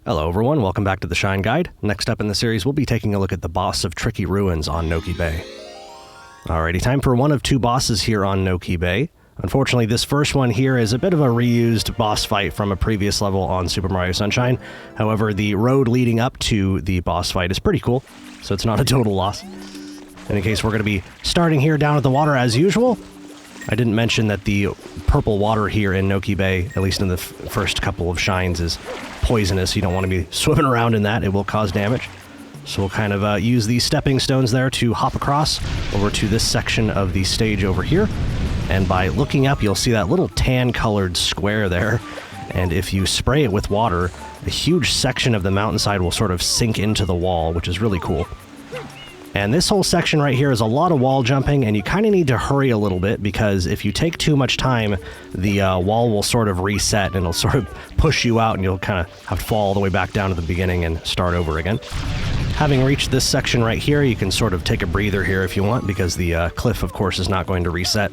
Hello everyone, welcome back to the Shine Guide. Next up in the series, we'll be taking a look at the boss of Tricky Ruins on Noki Bay. Alrighty, time for one of two bosses here on Noki Bay. Unfortunately, this first one here is a bit of a reused boss fight from a previous level on Super Mario Sunshine. However, the road leading up to the boss fight is pretty cool, so it's not a total loss. In any case, we're going to be starting here down at the water as usual. I didn't mention that the purple water here in Noki Bay, at least in the first couple of shines, is poisonous. You don't want to be swimming around in that. It will cause damage. So we'll kind of use these stepping stones there to hop across over to this section of the stage over here. And by looking up, you'll see that little tan-colored square there. And if you spray it with water, a huge section of the mountainside will sort of sink into the wall, which is really cool. And this whole section right here is a lot of wall jumping, and you kind of need to hurry a little bit, because if you take too much time, the wall will sort of reset, and it'll sort of push you out, and you'll kind of have to fall all the way back down to the beginning and start over again. Having reached this section right here, you can sort of take a breather here if you want, because the cliff, of course, is not going to reset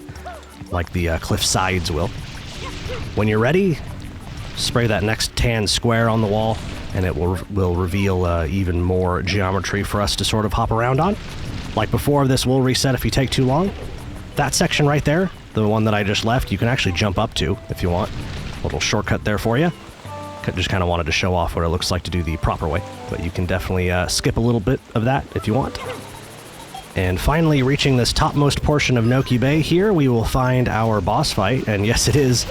like the cliff sides will. When you're ready, spray that next tan square on the wall, and it will reveal even more geometry for us to sort of hop around on. Like before, this will reset if you take too long. That section right there, the one that I just left, you can actually jump up to if you want. A little shortcut there for you. Just kind of wanted to show off what it looks like to do the proper way, but you can definitely skip a little bit of that if you want. And finally, reaching this topmost portion of Noki Bay here, we will find our boss fight, and yes, it's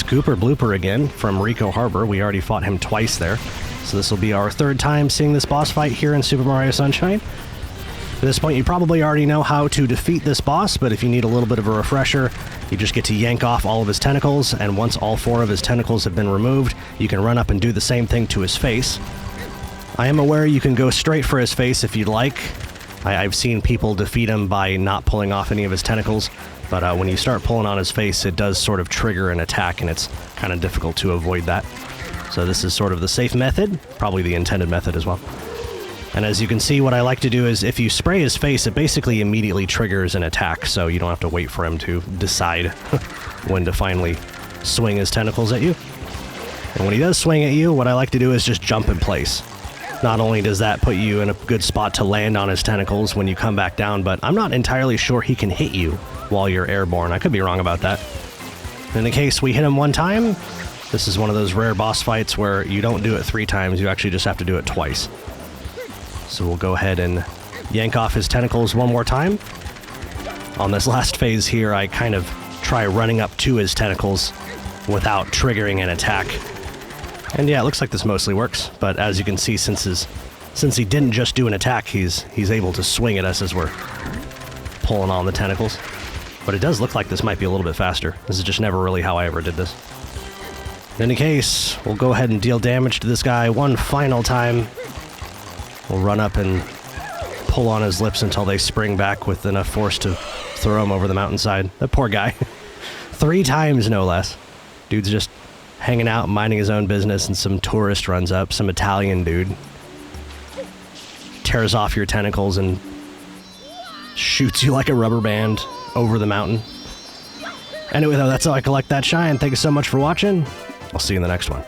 Gooper Blooper again from Rico Harbor. We already fought him twice there. So this will be our third time seeing this boss fight here in Super Mario Sunshine. At this point, you probably already know how to defeat this boss, but if you need a little bit of a refresher, you just get to yank off all of his tentacles, and once all 4 of his tentacles have been removed, you can run up and do the same thing to his face. I am aware you can go straight for his face if you'd like. I've seen people defeat him by not pulling off any of his tentacles, but when you start pulling on his face, it does sort of trigger an attack, and it's kind of difficult to avoid that. So this is sort of the safe method, probably the intended method as well. And as you can see, what I like to do is if you spray his face, it basically immediately triggers an attack, so you don't have to wait for him to decide when to finally swing his tentacles at you. And when he does swing at you, what I like to do is just jump in place. Not only does that put you in a good spot to land on his tentacles when you come back down, but I'm not entirely sure he can hit you while you're airborne. I could be wrong about that. In the case we hit him one time, this is one of those rare boss fights where you don't do it 3 times, you actually just have to do it twice. So we'll go ahead and yank off his tentacles one more time. On this last phase here, I kind of try running up to his tentacles without triggering an attack. And yeah, it looks like this mostly works, but as you can see, since he didn't just do an attack, he's able to swing at us as we're pulling on the tentacles. But it does look like this might be a little bit faster. This is just never really how I ever did this. In any case, we'll go ahead and deal damage to this guy one final time. We'll run up and pull on his lips until they spring back with enough force to throw him over the mountainside. That poor guy. 3 times, no less. Dude's just hanging out, minding his own business, and some tourist runs up, some Italian dude. Tears off your tentacles and shoots you like a rubber band over the mountain. Anyway, though, that's how I collect that shine. Thank you so much for watching. I'll see you in the next one.